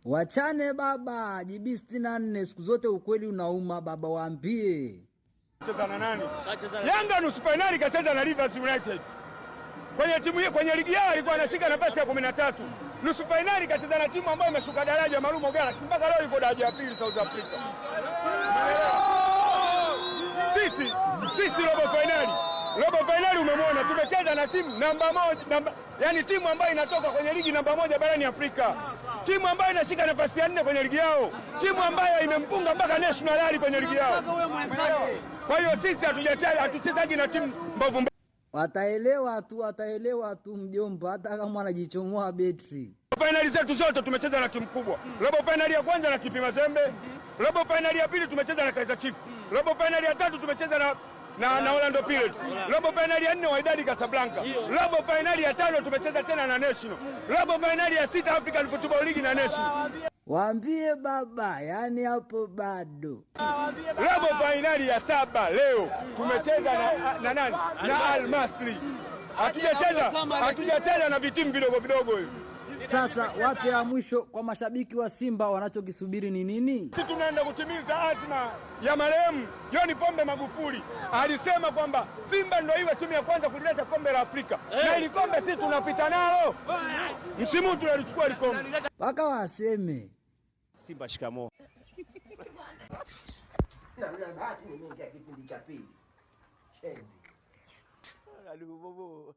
Wachane baba, JB 64 siku zote ukweli unauma baba, waambie. Cheza na nani? Yanga nusu finali kacheza na Rivers United. Kwenye timu hiyo, kwenye ligi yao alikuwa anashika nafasi ya 13. Nusu finali kacheza na timu ambayo imeshuka daraja Marumo Galaxy. Mpaka leo iko daraja ya pili South Africa. Sisi robo finali umemwona tumecheza na timu namba moja, yani timu ambayo inatoka kwenye ligi namba moja barani Afrika. Timu ambayo inashika nafasi ya 4 kwenye ligi yao. Timu ambayo imempunga mpaka National Rally kwenye ligi yao. Kwa hiyo sisi hatuchezaji na timu mbovu. Wataelewa tu mjomba, hata kama anajichomoa betri. Finali zetu zote tumecheza na timu kubwa. Robo finali ya kwanza na TP Mazembe, robo finali ya pili tumecheza na Kaizer Chiefs, robo finali ya tatu tumecheza na Orlando Pirates, robo finali ya 4 Wydad Casablanca, robo finali ya 5 tumecheza tena na National, robo finali ya 6 African Football League na National. Waambie baba, yani hapo bado. Robo finali ya 7 leo tumecheza na nani? Na Al Masry. Hatujacheza na vitimu vidogo hivi. Sasa wape ya mwisho kwa mashabiki wa Simba wanachokisubiri ni nini? Sisi tunaenda kutimiza azma ya marehemu John Pombe Magufuli. Alisema kwamba Simba ndio iwe timu ya kwanza kulileta kombe la Afrika. Na ile kombe sisi tunapita nalo. Msimu tunalichukua ile kombe. Paka waseme Simba shikamoo. Na bahati nimeingia kipindi cha pili. Shendi. Aduh bobo.